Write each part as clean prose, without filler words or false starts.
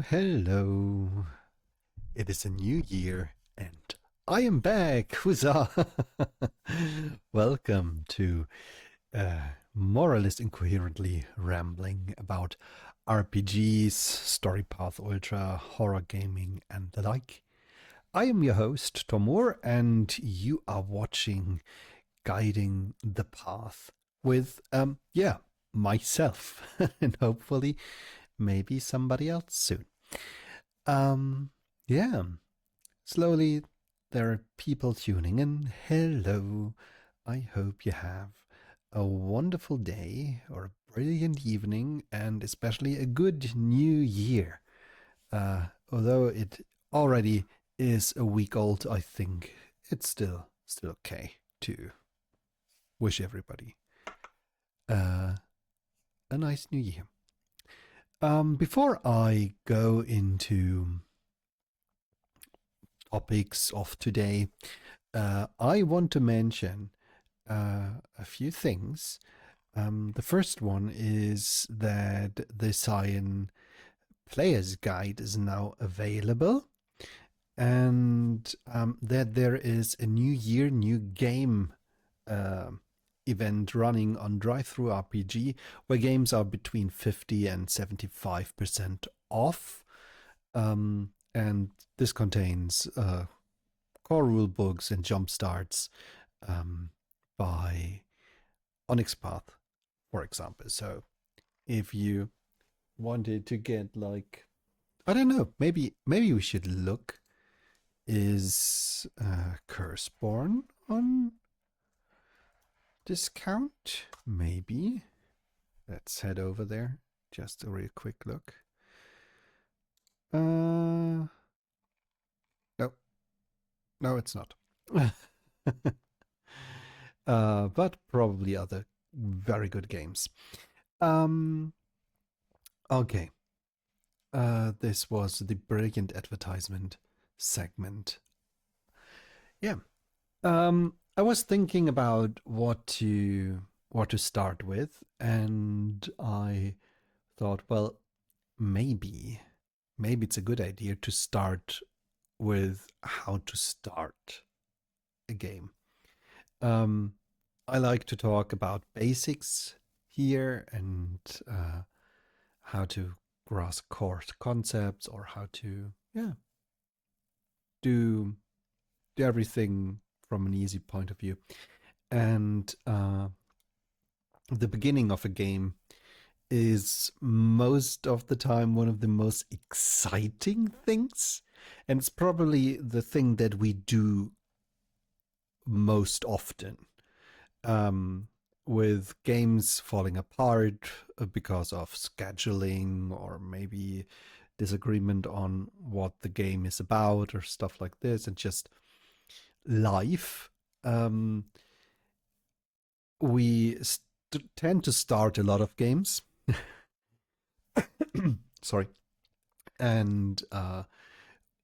Hello. It is a new year and I am back. Huzzah! Welcome to more or less incoherently rambling about RPGs, Story Path Ultra, horror gaming, and the like. I am your host, Tom Moore, and you are watching Guiding the Path with, myself, and hopefully maybe somebody else soon. Um, yeah, slowly there are people tuning in. Hello. I hope you have a wonderful day or a brilliant evening and especially a good new year. Although it already is a week old, I think it's still okay to wish everybody uh, a nice new year. Before I go into topics of today, I want to mention a few things. The first one is that the Cyan Player's Guide is now available, and that there is a New Year, New Game uh, event running on Drive-Thru RPG, where games are between 50 and 75% off. And this contains core rule books and jump starts um, by Onyx Path, for example. So if you wanted to get like, I don't know, maybe we should look. Is Curseborn on discount? Maybe. Let's head over there. Just a real quick look. No, no, it's not. But probably other very good games. Um, okay. This was the brilliant advertisement segment. Yeah. I was thinking about what to start with, and I thought, well, maybe maybe it's a good idea to start with how to start a game. Um, I like to talk about basics here and how to grasp core concepts or how to do do everything from an easy point of view. And the beginning of a game is most of the time one of the most exciting things. And it's probably the thing that we do most often. With games falling apart because of scheduling or maybe disagreement on what the game is about or stuff like this, and just life. We tend to start a lot of games. Sorry. And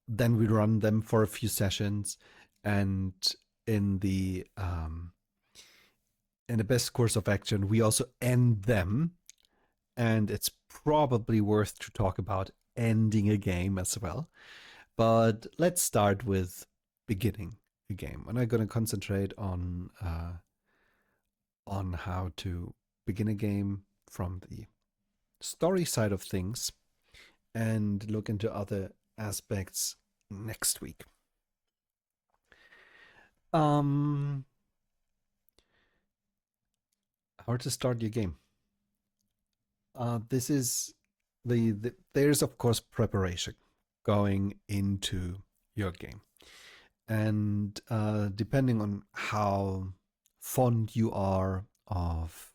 then we run them for a few sessions, and in the best course of action, we also end them. And it's probably worth to talk about ending a game as well. But let's start with beginning a game, and I'm going to concentrate on how to begin a game from the story side of things and look into other aspects next week. How to start your game? This is there's of course preparation going into your game, and depending on how fond you are of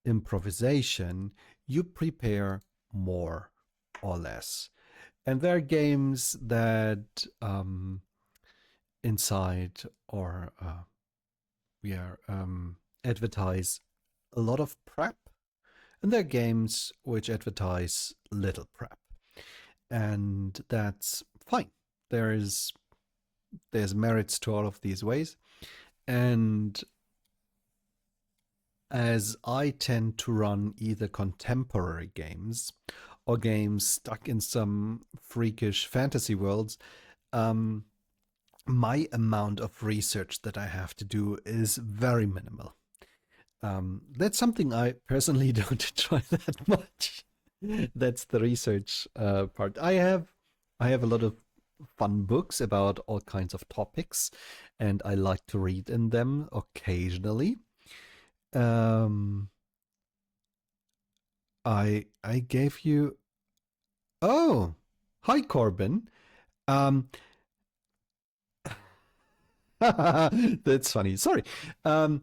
improvisation, you prepare more or less. And there are games that inside or we are advertise a lot of prep, and there are games which advertise little prep, and that's fine. There's merits to all of these ways, and as I tend to run either contemporary games or games stuck in some freakish fantasy worlds, um, my amount of research that I have to do is very minimal. That's something I personally don't enjoy that much. That's the research part. I have a lot of fun books about all kinds of topics, and I like to read in them occasionally. Um, I gave you. Oh, hi Corbin. Um, that's funny. Sorry. Um,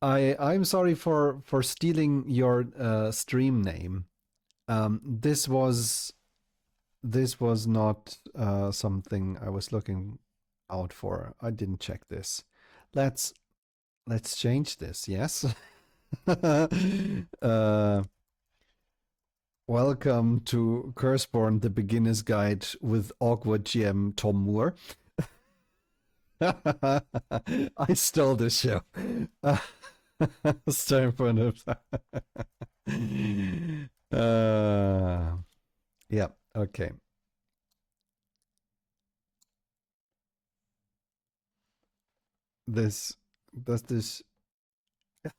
I'm sorry for stealing your stream name. This was not something I was looking out for. I didn't check this. Let's let's change this. Yes. uh, Welcome to Curseborn, the Beginner's Guide with awkward GM Tom Moore. I stole this show. It's time for an yeah, okay. This does this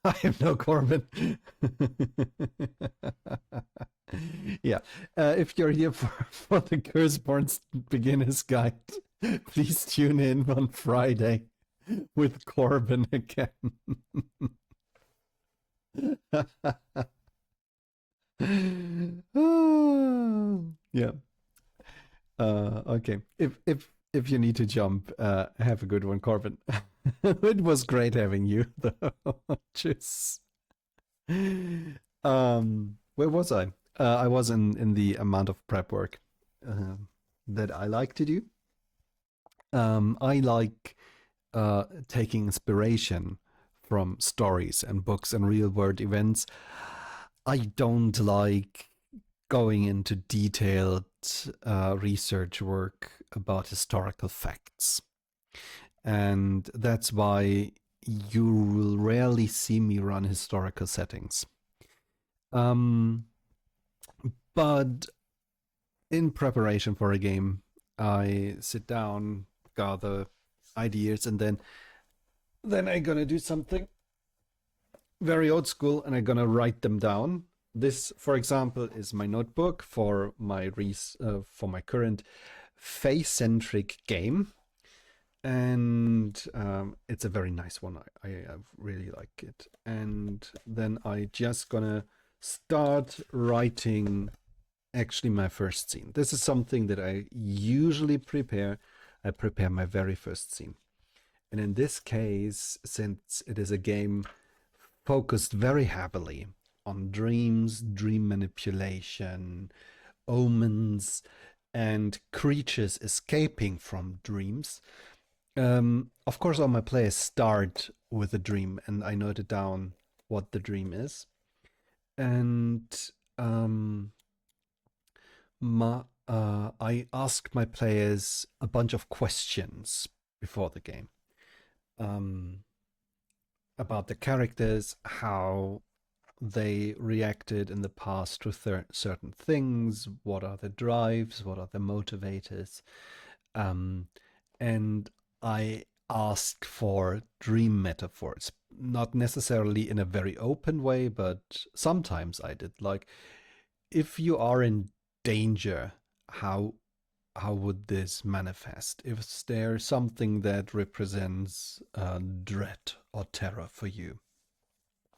I have no Corbin. Yeah. If you're here for the Curseborn Beginner's Guide, please tune in on Friday with Corbin again. Yeah. Okay. If you need to jump, have a good one, Corbin. It was great having you, though. Just where was I? I was in the amount of prep work that I like to do. I like taking inspiration from stories and books and real world events. I don't like going into detailed research work about historical facts. And that's why you will rarely see me run historical settings. Um, but in preparation for a game, I sit down, gather ideas, and then I'm gonna do something very old school, and I'm gonna write them down. This, for example, is my notebook for my current face-centric game, and it's a very nice one. I really like it. And then I just gonna start writing actually my first scene. This is something that I usually prepare. I prepare my very first scene. And in this case, since it is a game focused very heavily on dreams, dream manipulation, omens, and creatures escaping from dreams, of course, all my players start with a dream, and I noted down what the dream is. And um, I asked my players a bunch of questions before the game um, about the characters, how they reacted in the past to certain things, what are their drives, what are their motivators. Um, and I asked for dream metaphors, not necessarily in a very open way, but sometimes I did. Like, if you are in danger, how how would this manifest? If there's something that represents dread or terror for you,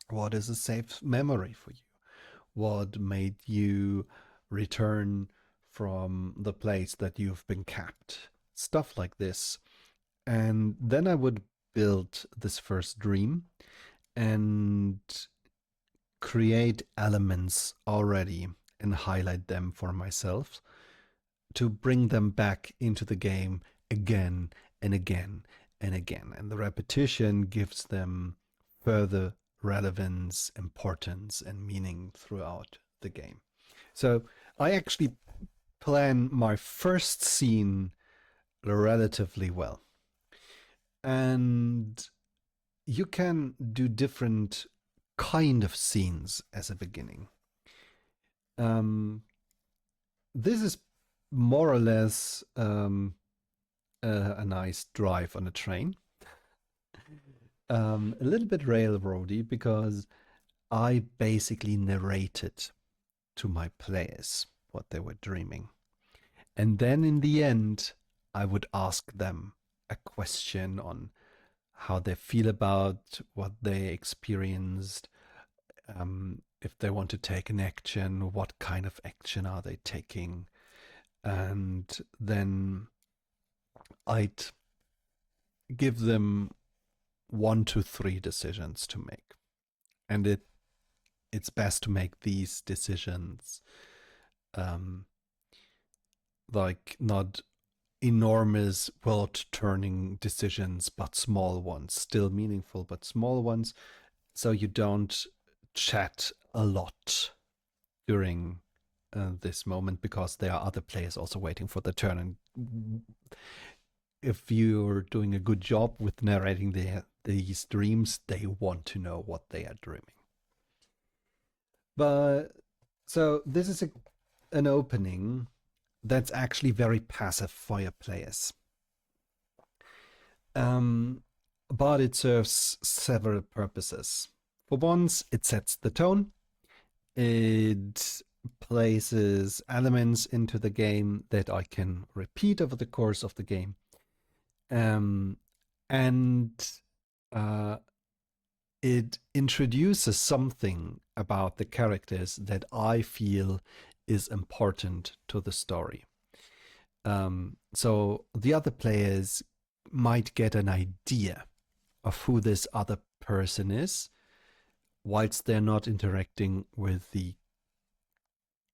what is a safe memory for you? What made you return from the place that you've been capped? Stuff like this. And then I would build this first dream and create elements already and highlight them for myself to bring them back into the game again and again and again. And the repetition gives them further relevance, importance, and meaning throughout the game. So I actually plan my first scene relatively well. And you can do different kind of scenes as a beginning. Um, this is more or less a nice drive on a train. A little bit railroady because I basically narrated to my players what they were dreaming. And then in the end, I would ask them a question on how they feel about what they experienced, if they want to take an action, what kind of action are they taking, and then I'd give them 1 to 3 decisions to make, and it's best to make these decisions um, like not enormous world turning decisions, but small ones, still meaningful, but small ones, so you don't chat a lot during this moment because there are other players also waiting for their turn. And if you're doing a good job with narrating these dreams, they want to know what they are dreaming. But so this is an opening that's actually very passive for your players. But it serves several purposes. For once, it sets the tone. It places elements into the game that I can repeat over the course of the game. And it introduces something about the characters that I feel is important to the story. So the other players might get an idea of who this other person is, whilst they're not interacting with the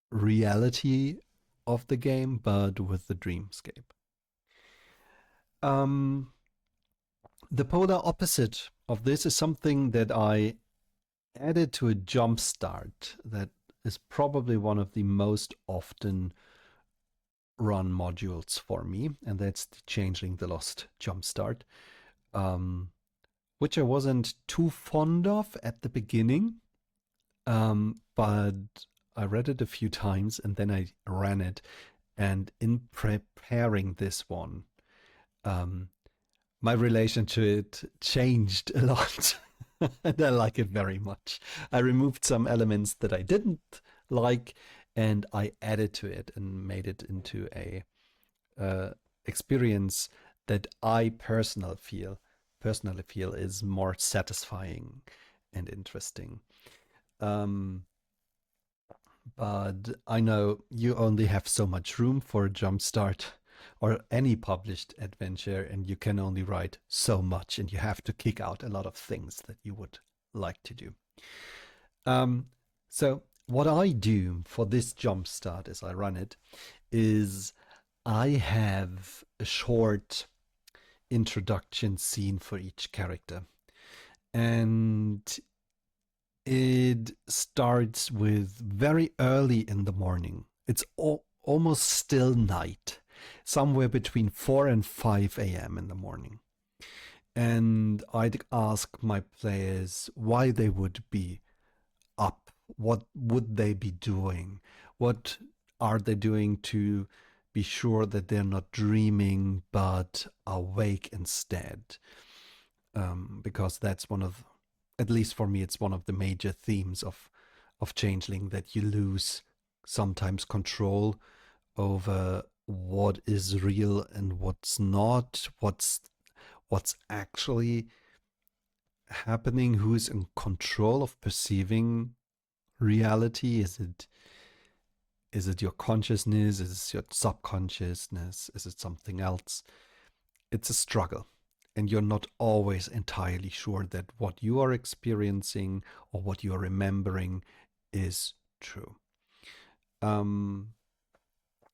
reality of the game, but with the dreamscape. The polar opposite of this is something that I added to a jumpstart that is probably one of the most often run modules for me, and that's the Changeling the Lost Jumpstart, which I wasn't too fond of at the beginning, but I read it a few times and then I ran it. And in preparing this one, my relation to it changed a lot. And I like it very much. I removed some elements that I didn't like and I added to it and made it into a experience that I personally feel is more satisfying and interesting. But I know you only have so much room for a jumpstart or any published adventure, and you can only write so much, and you have to kick out a lot of things that you would like to do. So what I do for this jumpstart as I run it is I have a short introduction scene for each character. And it starts with very early in the morning. It's almost still night, somewhere between 4 and 5 a.m. in the morning. And I'd ask my players why they would be up. What would they be doing? What are they doing to be sure that they're not dreaming but awake instead? Because that's one of, at least for me, it's one of the major themes of Changeling, that you lose sometimes control over what is real and what's not, what's actually happening, who's in control of perceiving reality. Is it your consciousness? Is it your subconsciousness? Is it something else? It's a struggle, and you're not always entirely sure that what you are experiencing or what you are remembering is true.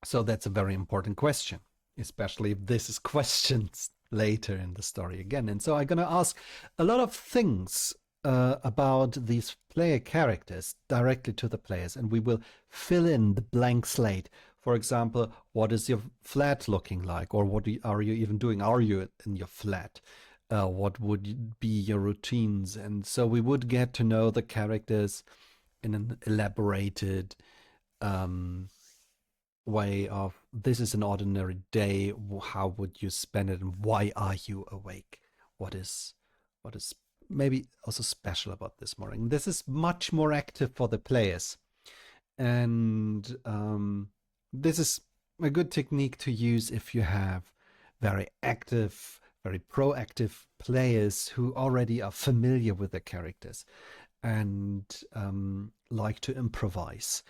So that's a very important question, especially if this is questioned later in the story again. And so I'm going to ask a lot of things about these player characters directly to the players, and we will fill in the blank slate. For example, what is your flat looking like, or what are you even doing? Are you in your flat? What would be your routines? And so we would get to know the characters in an elaborated way of this is an ordinary day. How would you spend it, and why are you awake? What is maybe also special about this morning? This is much more active for the players, and this is a good technique to use if you have very active, very proactive players who already are familiar with the characters and like to improvise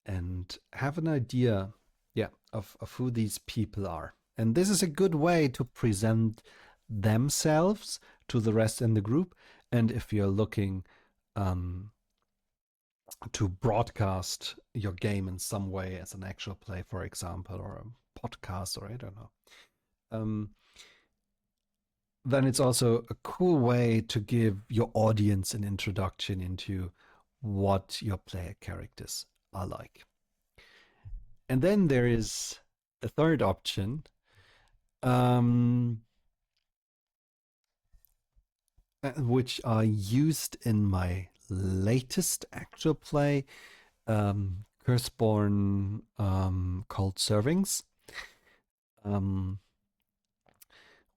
and have an idea, yeah, of who these people are. And this is a good way to present themselves to the rest in the group. And if you're looking um, to broadcast your game in some way as an actual play, for example, or a podcast, or I don't know, um, then it's also a cool way to give your audience an introduction into what your player characters are like. And then there is a third option, um, which I used in my latest actual play, Curseborn Cold Servings, um,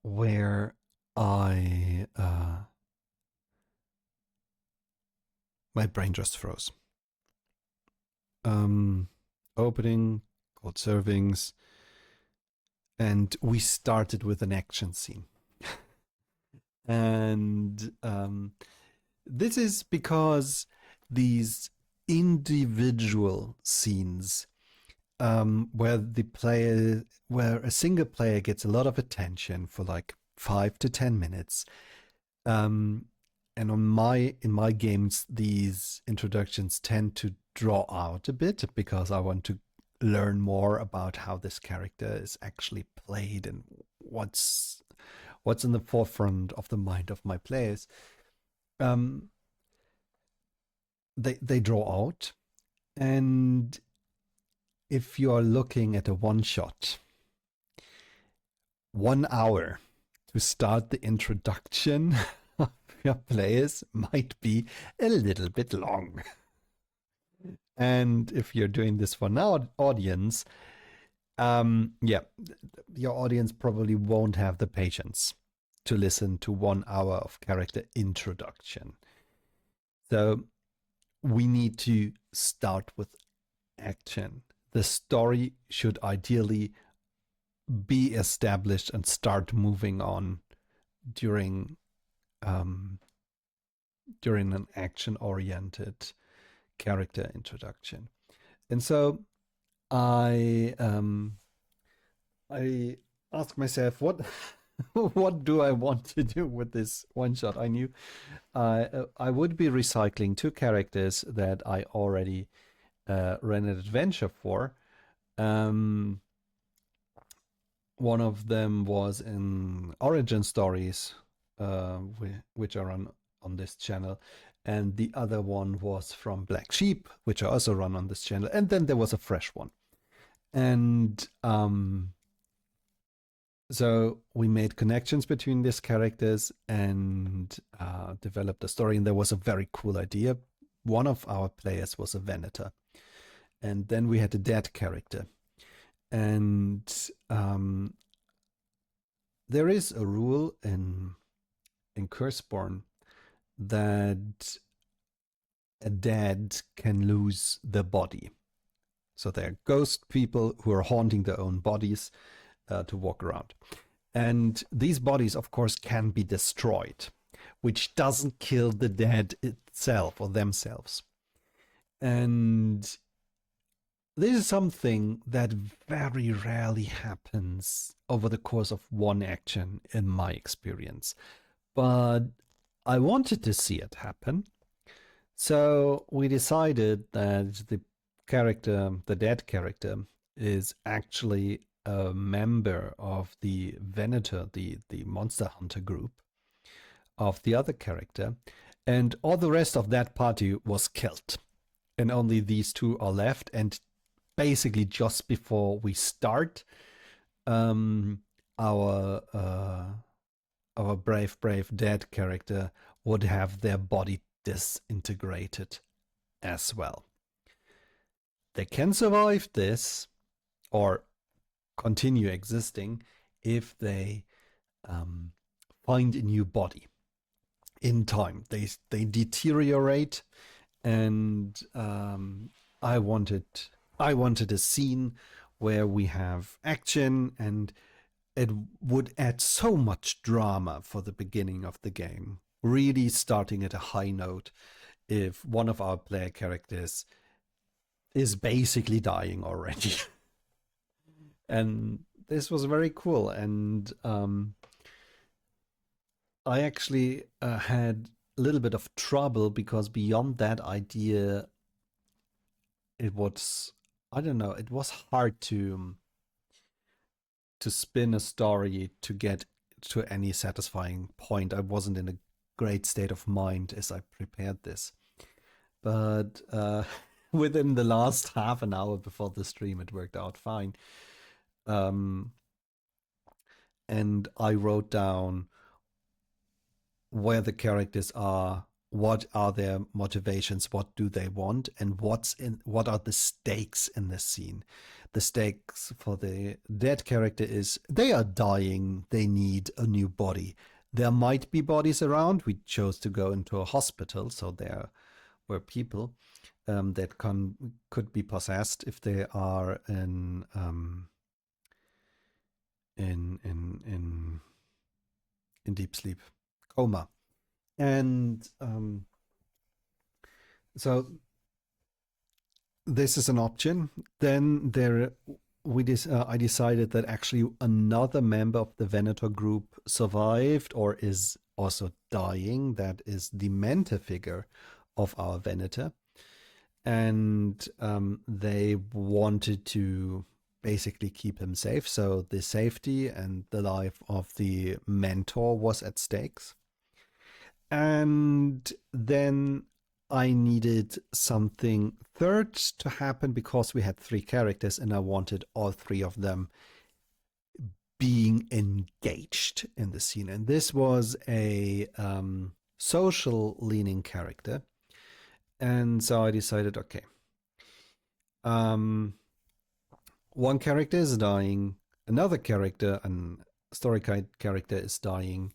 where I my brain just froze. Opening, Cold Servings, and we started with an action scene. And this is because these individual scenes where a single player gets a lot of attention for like 5 to 10 minutes. And in my games, these introductions tend to draw out a bit because I want to learn more about how this character is actually played and what's in the forefront of the mind of my players. They draw out, and if you are looking at a one shot, 1 hour to start the introduction of your players might be a little bit long. And if you're doing this for an audience, yeah, your audience probably won't have the patience to listen to 1 hour of character introduction. So we need to start with action. The story should ideally be established and start moving on during an action-oriented character introduction. And so I asked myself, what do I want to do with this one shot? I knew I would be recycling 2 characters that I already ran an adventure for. One of them was in Origin Stories, which are on this channel, and the other one was from Black Sheep, which I also run on this channel, and then there was a fresh one. And so we made connections between these characters and developed a story, and there was a very cool idea. One of our players was a Venator, and then we had a dead character. And there is a rule in Curseborn that a dead can lose the body. So they're ghost people who are haunting their own bodies to walk around. And these bodies, of course, can be destroyed, which doesn't kill the dead itself or themselves. And this is something that very rarely happens over the course of one action, in my experience. But I wanted to see it happen. So we decided that the dead character, is actually a member of the Venator, the Monster Hunter group of the other character, and all the rest of that party was killed. And only these 2 are left, and basically just before we start, our brave dead character would have their body disintegrated as well. They can survive this, or continue existing if they um, find a new body in time. They deteriorate, and I wanted I wanted a scene where we have action, and it would add so much drama for the beginning of the game. Really starting at a high note if one of our player characters is basically dying already. And this was very cool. And I actually had a little bit of trouble because beyond that idea, it was, I don't know, it was hard to spin a story to get to any satisfying point. I wasn't in a great state of mind as I prepared this. But within the last half an hour before the stream, it worked out fine. Um, and I wrote down where the characters are, what are their motivations, what do they want, and what are the stakes in this scene. The stakes for the dead character is they are dying, they need a new body. There might be bodies around. We chose to go into a hospital, so there were people that could be possessed if they are in in in in deep sleep coma. And so this is an option. Then I decided that actually another member of the Venator group survived or is also dying. That is the mentor figure of our Venator. And they wanted to basically keep him safe. So the safety and the life of the mentor was at stakes. And then I needed something third to happen because we had three characters and I wanted all three of them being engaged in the scene. And this was a social leaning character. And so I decided, okay, one character is dying, another character, and story character is dying.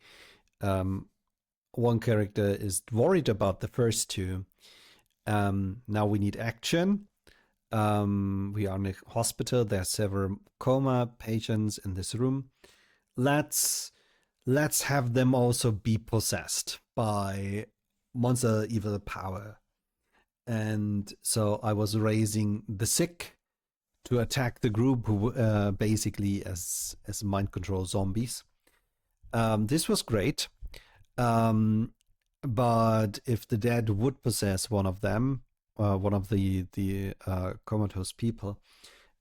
One character is worried about the first two. Now we need action. We are in a hospital. There are several coma patients in this room. Let's have them also be possessed by monster evil power. And so I was raising the sick to attack the group, who basically as mind control zombies. This was great. But if the dead would possess one of them, one of the comatose people,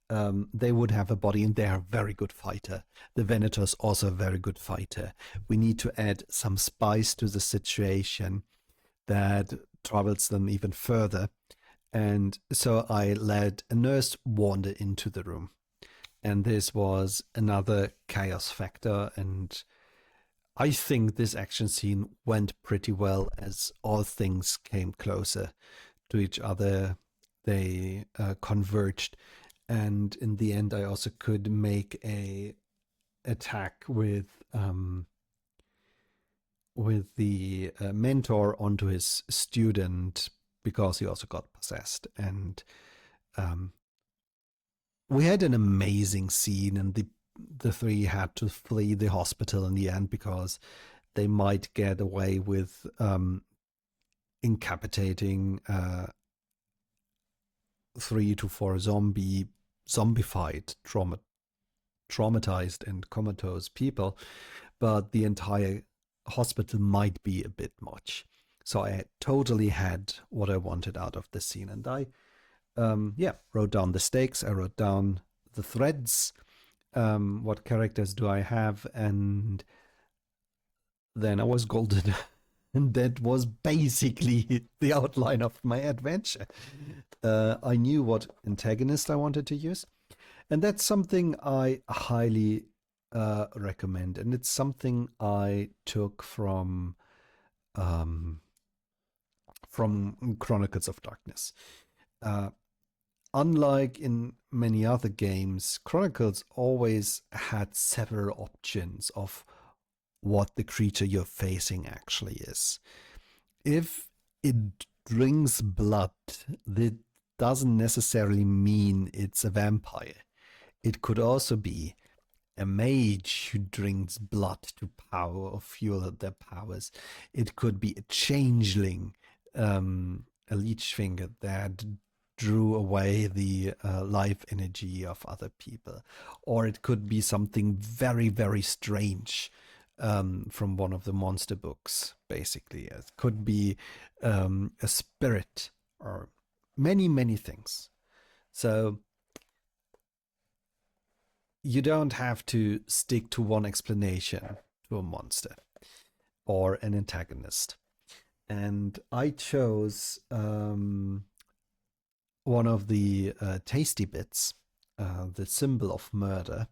they would have a body, and they are a very good fighter. The Venator's also a very good fighter. We need to add some spice to the situation that troubles them even further. And so I let a nurse wander into the room. And this was another chaos factor. And I think this action scene went pretty well as all things came closer to each other. They converged. And in the end, I also could make a attack with the mentor onto his student because he also got possessed. And we had an amazing scene, and the three had to flee the hospital in the end because they might get away with incapitating 3 to 4 zombified, traumatized and comatose people, but the entire hospital might be a bit much. So I totally had what I wanted out of the scene, and I wrote down the stakes. I wrote down the threads. What characters do I have? And then I was golden. And that was basically the outline of my adventure. I knew what antagonist I wanted to use. And that's something I highly recommend. And it's something I took from Chronicles of Darkness. unlike in many other games, Chronicles always had several options of what the creature you're facing actually is. If it drinks blood, that doesn't necessarily mean it's a vampire. It could also be a mage who drinks blood to power or fuel their powers. It could be a changeling, a leech finger that drew away the life energy of other people. Or it could be something very, very strange from one of the monster books, basically. It could be a spirit or many, many things. So you don't have to stick to one explanation to a monster or an antagonist. And I chose one of the tasty bits, the symbol of murder,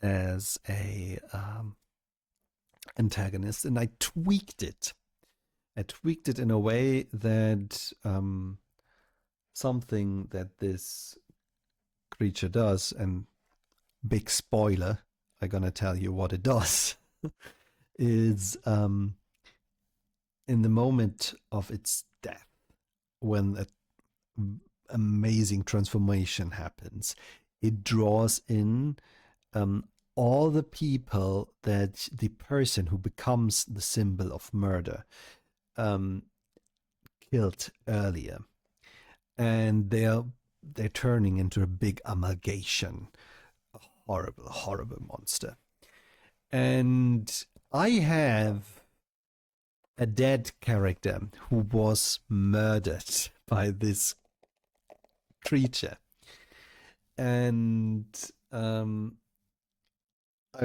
as a antagonist, and I tweaked it. I tweaked it in a way that something that this creature does, and big spoiler, I'm gonna tell you what it does, is in the moment of its death, when an amazing transformation happens, it draws in all the people that the person who becomes the symbol of murder killed earlier, and they're turning into a big amalgamation, a horrible, horrible monster. And I have a dead character who was murdered by this creature. And I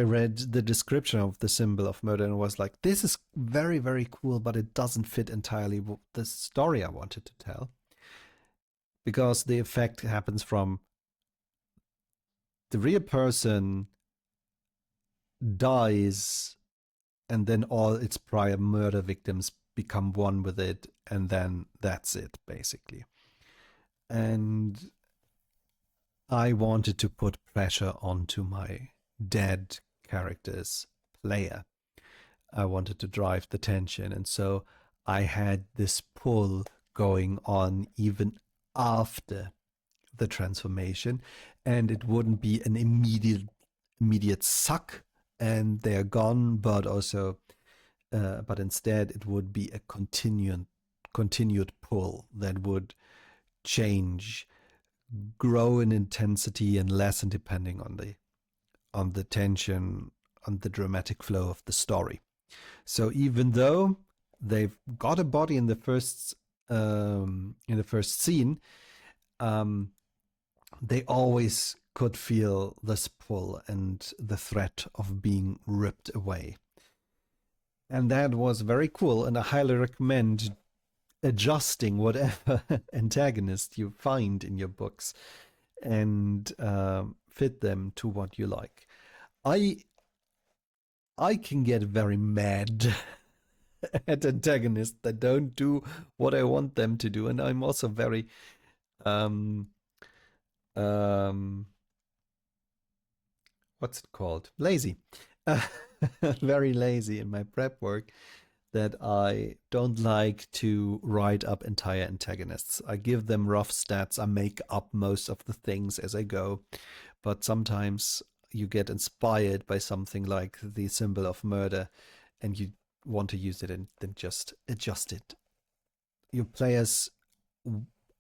read the description of the symbol of murder and was like, this is very, very cool, but it doesn't fit entirely with the story I wanted to tell. Because the effect happens from the real person dies, and then all its prior murder victims become one with it, and then that's it, basically. And I wanted to put pressure onto my dead character's player. I wanted to drive the tension, and so I had this pull going on even after the transformation, and it wouldn't be an immediate suck and they're gone, but also but instead it would be a continued pull that would change, grow in intensity and lessen depending on the tension, on the dramatic flow of the story. So even though they've got a body in the first scene, they always could feel this pull and the threat of being ripped away. And that was very cool, and I highly recommend adjusting whatever antagonist you find in your books and fit them to what you like. I I can get very mad at antagonists that don't do what I want them to do, and I'm also very um um what's it called? Lazy. Very lazy in my prep work, that I don't like to write up entire antagonists. I give them rough stats. I make up most of the things as I go, but sometimes you get inspired by something like the symbol of murder and you want to use it and then just adjust it. Your players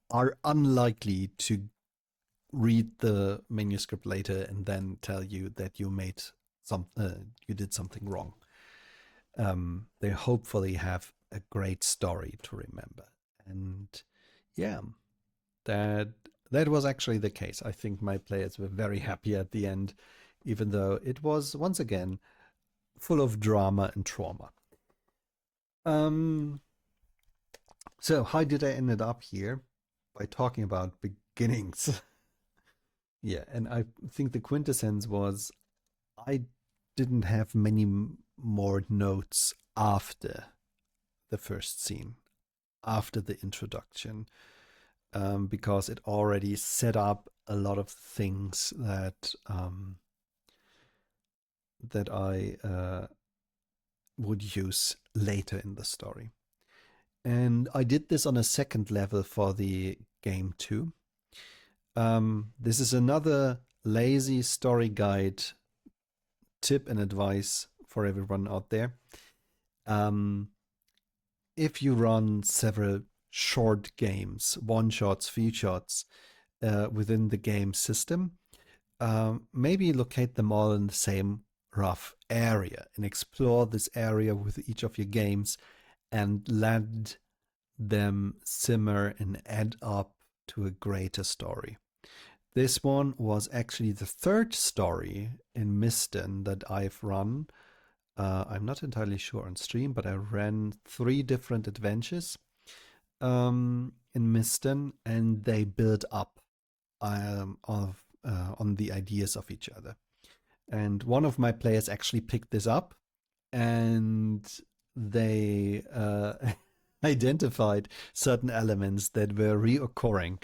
are unlikely to read the manuscript later and then tell you that you did something wrong. They hopefully have a great story to remember. And yeah, that that was actually the case. I think my players were very happy at the end, even though it was once again full of drama and trauma. Um, so how did I ended up here? By talking about beginnings. Yeah, and I think the quintessence was I didn't have many more notes after the first scene, after the introduction. because it already set up a lot of things that that I would use later in the story. And I did this on a second level for the game too. This is another lazy story guide tip and advice for everyone out there. Um, if you run several short games, one shots, few shots within the game system, maybe locate them all in the same rough area and explore this area with each of your games and let them simmer and add up to a greater story. This one was actually the third story in Miston that I've run. I'm not entirely sure on stream, but I ran 3 different adventures in Miston, and they build up on the ideas of each other. And one of my players actually picked this up, and they identified certain elements that were reoccurring.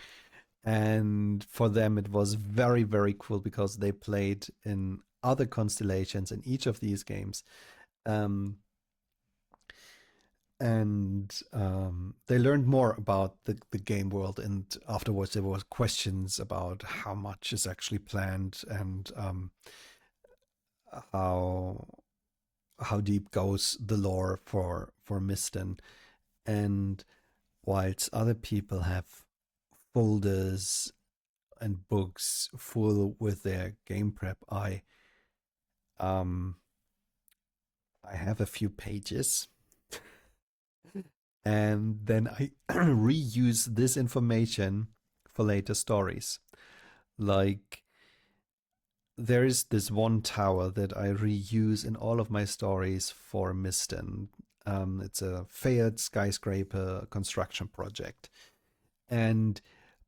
And for them, it was very, very cool because they played in other constellations in each of these games. Um, and they learned more about the game world. And afterwards, there were questions about how much is actually planned and how how deep goes the lore for Miston. And whilst other people have folders and books full with their game prep, um I have a few pages and then I reuse this information for later stories. Like there is this one tower that I reuse in all of my stories for Miston. It's a failed skyscraper construction project. And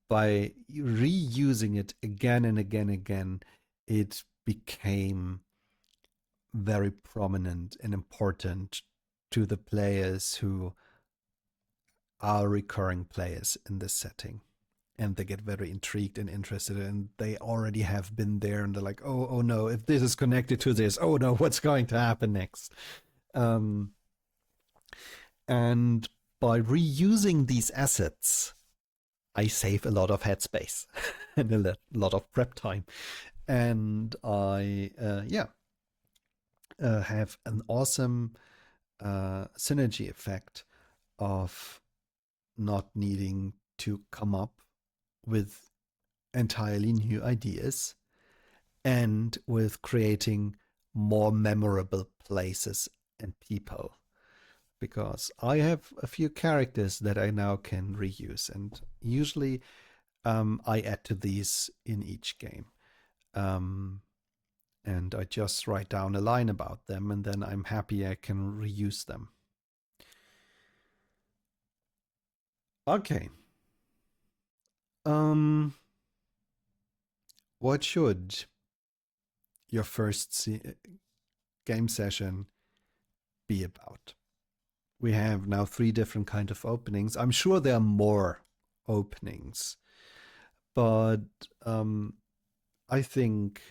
by reusing it again and again and again, it became very prominent and important to the players who are recurring players in this setting. And they get very intrigued and interested, and they already have been there, and they're like, oh no, if this is connected to this, oh no, what's going to happen next? Um, and by reusing these assets, I save a lot of headspace and a lot of prep time. And I, have an awesome synergy effect of not needing to come up with entirely new ideas and with creating more memorable places and people. Because I have a few characters that I now can reuse, and usually I add to these in each game. Um, and I just write down a line about them, and then I'm happy I can reuse them. Okay. Um, what should your first game session be about? We have now 3 different kind of openings. I'm sure there are more openings, but I think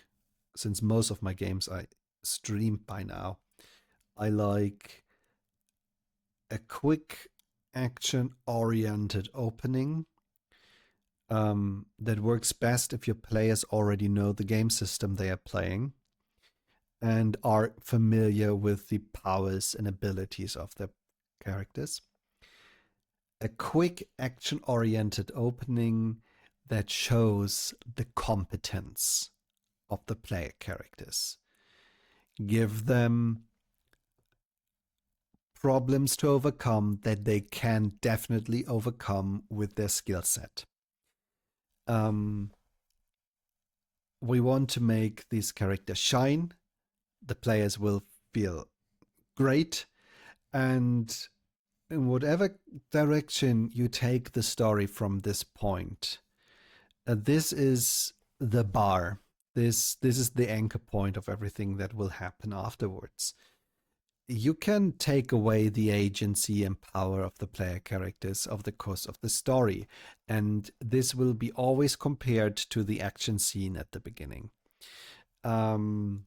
since most of my games I stream by now, I like a quick action oriented opening that works best if your players already know the game system they are playing and are familiar with the powers and abilities of their characters. A quick action oriented opening that shows the competence of the player characters. Give them problems to overcome that they can definitely overcome with their skill set. Um, we want to make these characters shine. The players will feel great. And in whatever direction you take the story from this point, this is the bar. This is the anchor point of everything that will happen afterwards. you can take away the agency and power of the player characters of the course of the story, and this will be always compared to the action scene at the beginning. Um,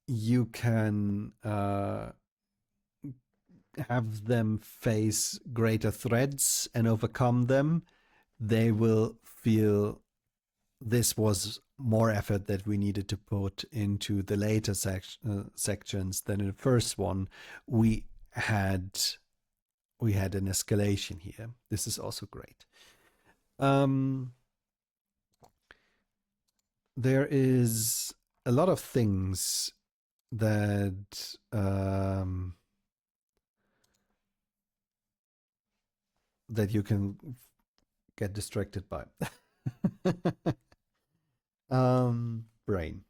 you can have them face greater threats and overcome them. They will feel this was more effort that we needed to put into the later sections than in the first one. We had an escalation here. This is also great. There is a lot of things that that you can get distracted by. Brain.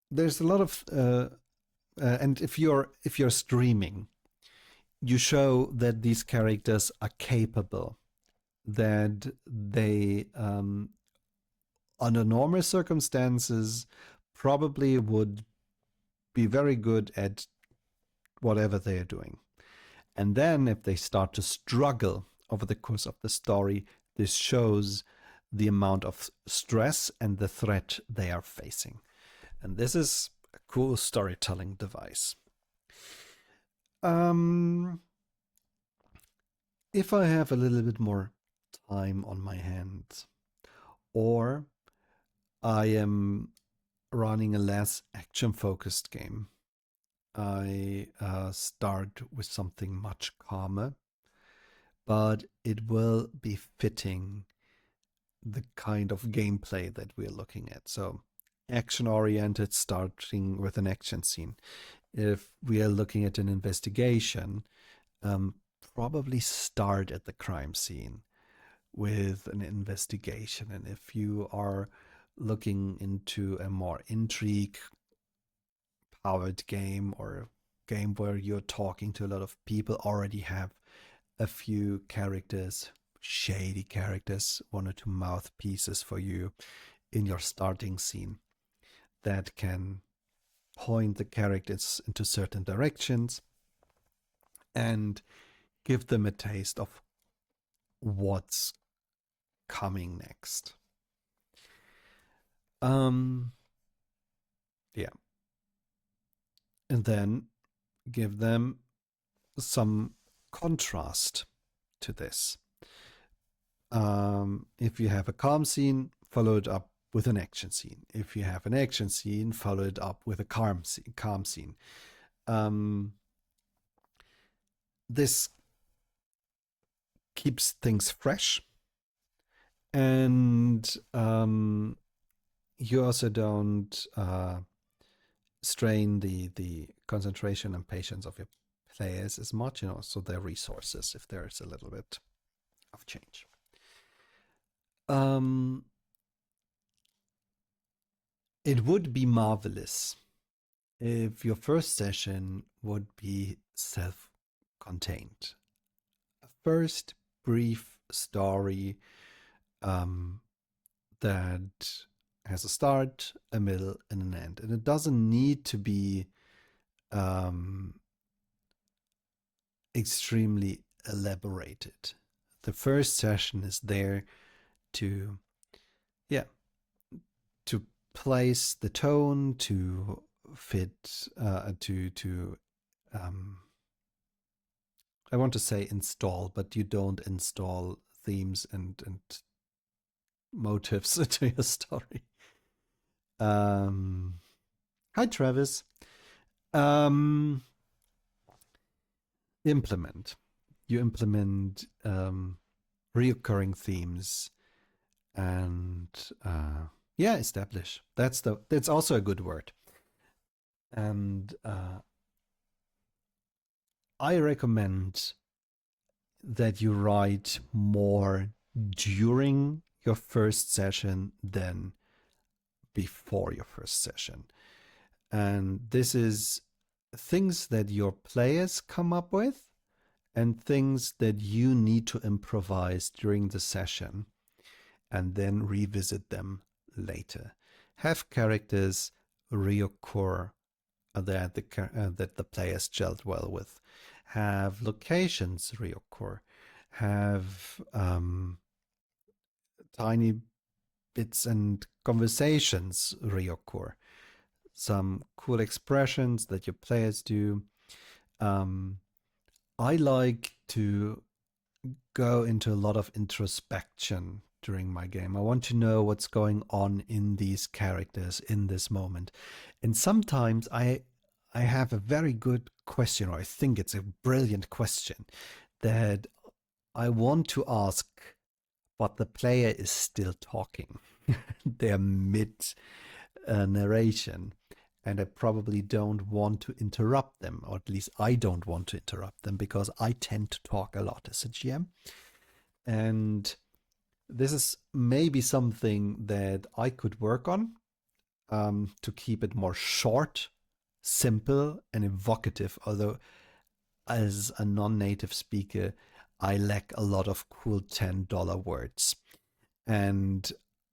There's a lot of and if you're streaming, you show that these characters are capable, that they under normal circumstances probably would be very good at whatever they are doing. And then if they start to struggle over the course of the story, this shows the amount of stress and the threat they are facing. And this is a cool storytelling device. If I have a little bit more time on my hands, or I am running a less action focused game, I start with something much calmer, but it will be fitting the kind of gameplay that we're looking at. So, action oriented, starting with an action scene. If we are looking at an investigation, probably start at the crime scene with an investigation. And if you are looking into a more intrigue powered game, or a game where you're talking to a lot of people, already have a few characters, shady characters, one or two mouthpieces for you in your starting scene that can point the characters into certain directions and give them a taste of what's coming next. Yeah. And then give them some contrast to this. If you have a calm scene, follow it up with an action scene. If you have an action scene, follow it up with a calm scene. This keeps things fresh, and you also don't strain the concentration and patience of your players as much, so their resources if there's a little bit of change. It would be marvelous if your first session would be self-contained. A first brief story that has a start, a middle, and an end. And it doesn't need to be extremely elaborated. The first session is there to place the tone, to fit, to I want to say install, but you don't install themes and motives into your story. Hi, Travis. Implement. You implement reoccurring themes, and establish. That's also a good word. And I recommend that you write more during your first session than before your first session. And this is things that your players come up with, and things that you need to improvise during the session and then revisit them later. Have characters reoccur that the players gelled well with. Have locations reoccur. Have tiny bits and conversations reoccur. Some cool expressions that your players do. Um, I like to go into a lot of introspection during my game. I want to know what's going on in these characters in this moment. And sometimes I have a very good question, or I think it's a brilliant question that I want to ask, but the player is still talking. They're mid narration. And I probably don't want to interrupt them, or at least I don't want to interrupt them because I tend to talk a lot as a GM. And this is maybe something that I could work on to keep it more short, simple, and evocative. Although, as a non native speaker, I lack a lot of cool $10 words. And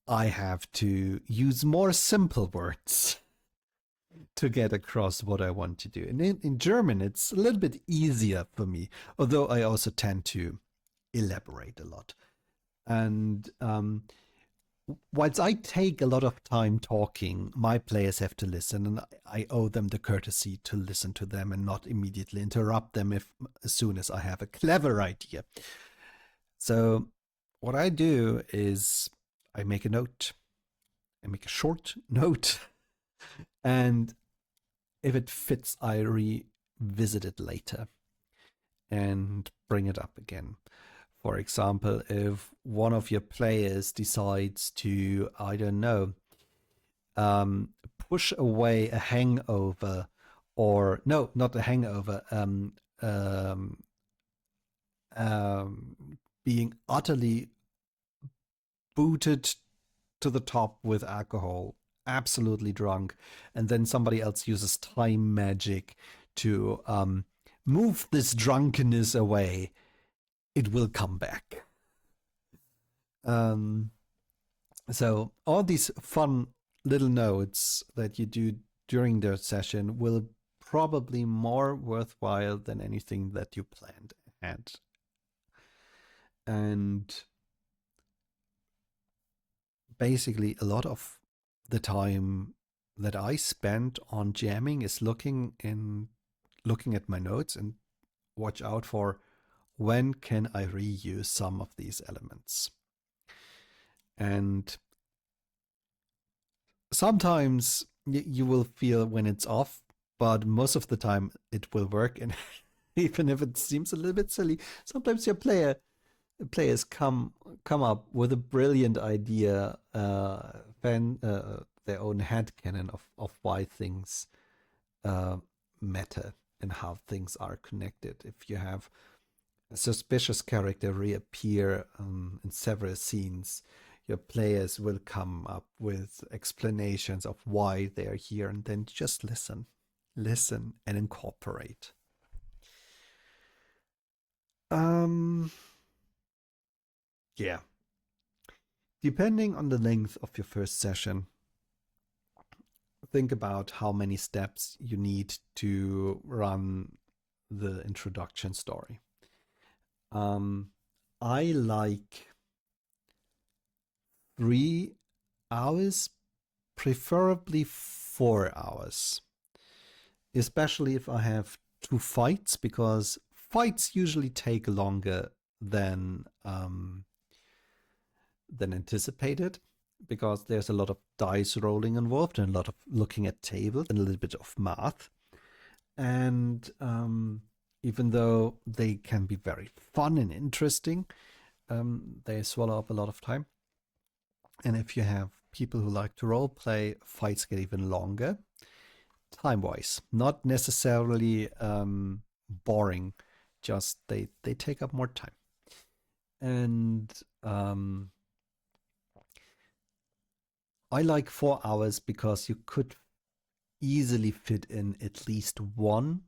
I have to use more simple words to get across what I want to do. And in German, it's a little bit easier for me, although I also tend to elaborate a lot. And whilst I take a lot of time talking, my players have to listen, and I owe them the courtesy to listen to them and not immediately interrupt them as soon as I have a clever idea. So what I do is I make a note. I make a short note, and if it fits, I revisit it later and bring it up again. For example, if one of your players decides to, I don't know, push away a hangover, or no, not a hangover, being utterly booted to the top with alcohol, absolutely drunk, and then somebody else uses time magic to move this drunkenness away, it will come back. So all these fun little notes that you do during the session will probably more worthwhile than anything that you planned ahead. And basically, a lot of the time that I spend on jamming is looking at my notes and watch out for when can I reuse some of these elements. And sometimes you will feel when it's off, but most of the time it will work. And even if it seems a little bit silly, sometimes your players come up with a brilliant idea, their own headcanon of why things matter and how things are connected. If you have a suspicious character reappear in several scenes, your players will come up with explanations of why they're here, and then just listen and incorporate. Yeah. Depending on the length of your first session, think about how many steps you need to run the introduction story. I like 3 hours, preferably 4 hours, especially if I have 2 fights, because fights usually take longer than anticipated, because there's a lot of dice rolling involved and a lot of looking at tables and a little bit of math. And even though they can be very fun and interesting, they swallow up a lot of time. And if you have people who like to role play, fights get even longer, time-wise. Not necessarily boring, just they take up more time. And I like 4 hours because you could easily fit in at least one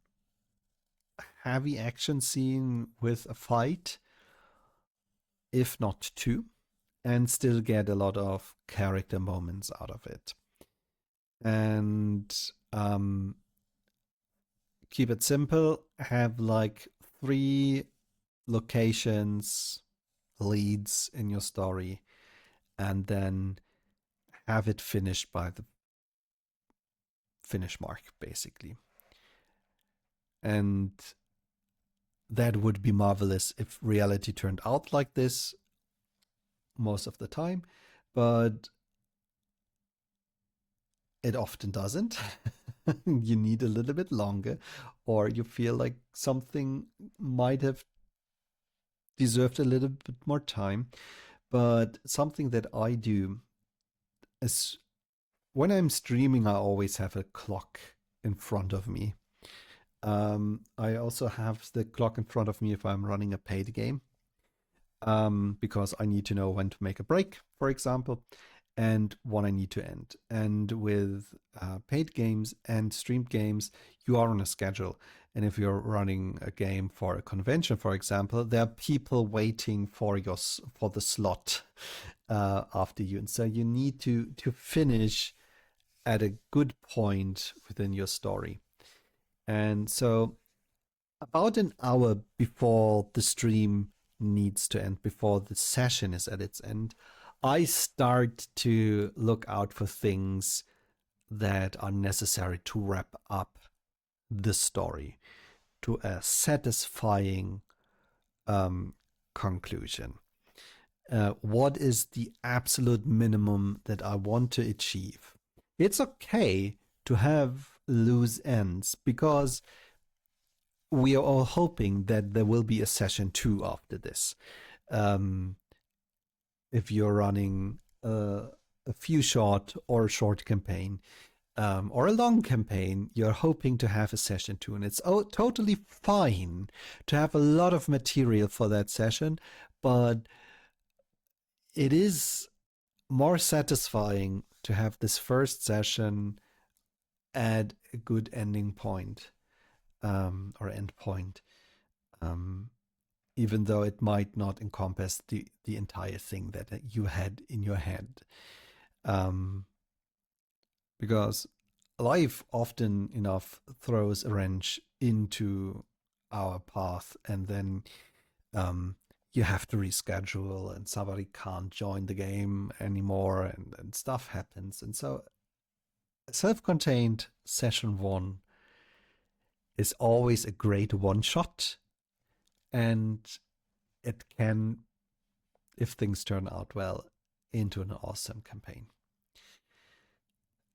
heavy action scene with a fight, if not two, and still get a lot of character moments out of it. And keep it simple, have like three locations, leads in your story, and then have it finished by the finish mark, basically. And that would be marvelous if reality turned out like this most of the time, but it often doesn't. You need a little bit longer, or you feel like something might have deserved a little bit more time. But something that I do is when I'm streaming, I always have a clock in front of me. I also have the clock in front of me if I'm running a paid game, because I need to know when to make a break, for example, and when I need to end. And with paid games and streamed games, you are on a schedule. And if you're running a game for a convention, for example, there are people waiting for for the slot after you, and so you need to finish at a good point within your story. And so about an hour before the stream needs to end, before the session is at its end, I start to look out for things that are necessary to wrap up the story to a satisfying conclusion. What is the absolute minimum that I want to achieve? It's okay to have loose ends because we are all hoping that there will be a session 2 after this. Um, if you're running a few short or a short campaign, or a long campaign, you're hoping to have a session 2, and it's totally fine to have a lot of material for that session, but it is more satisfying to have this first session at a good ending point, or end point, um, even though it might not encompass the entire thing that you had in your head. Um, because life often enough throws a wrench into our path, and then you have to reschedule, and somebody can't join the game anymore, and stuff happens. And so self-contained session 1 is always a great one shot, and it can, if things turn out well, into an awesome campaign.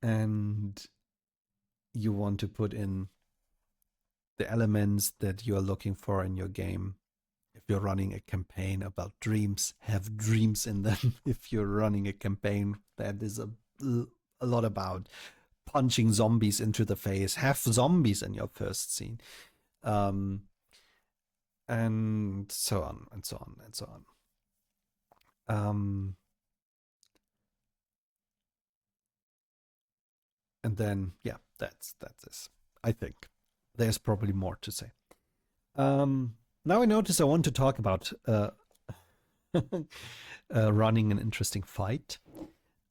And you want to put in the elements that you're looking for in your game. If you're running a campaign about dreams, have dreams in them. If you're running a campaign that is a lot about punching zombies into the face, have zombies in your first scene. And so on and so on and so on. And then, yeah, that's this. I think there's probably more to say. Now I notice I want to talk about running an interesting fight.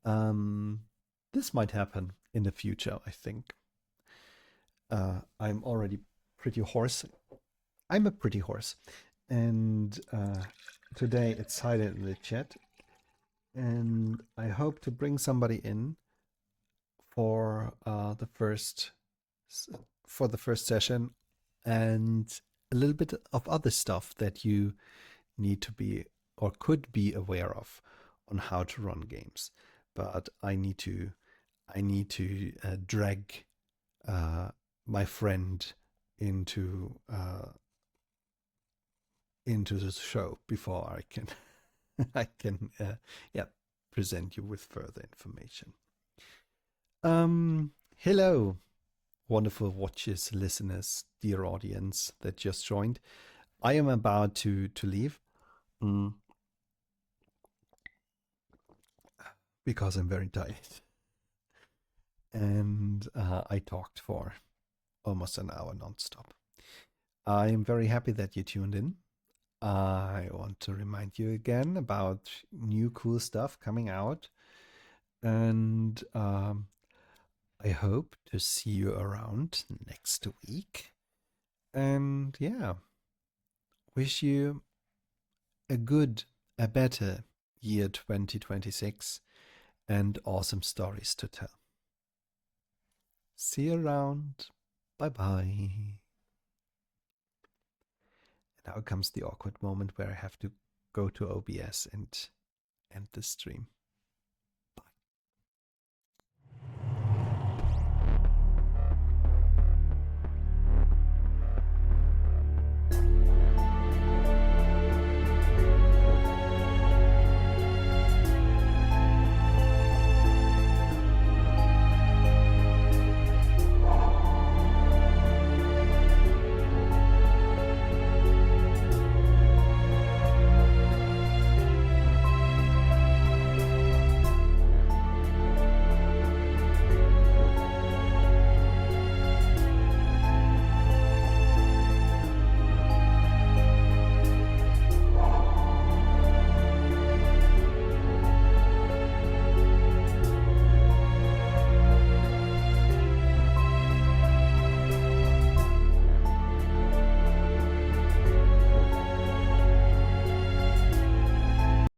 This might happen in the future, I think. I'm already pretty hoarse. I'm a pretty horse. And today it's silent in the chat. And I hope to bring somebody in for the first session, and a little bit of other stuff that you need to be or could be aware of on how to run games. But I need to drag my friend into the show before I can present you with further information. Hello, wonderful watchers, listeners, dear audience that just joined. I am about to leave because I'm very tired. And I talked for almost an hour nonstop. I'm very happy that you tuned in. I want to remind you again about new cool stuff coming out. And I hope to see you around next week. And yeah, wish you a good, a better year 2026 and awesome stories to tell. See you around. Bye bye. Now comes the awkward moment where I have to go to OBS and end the stream.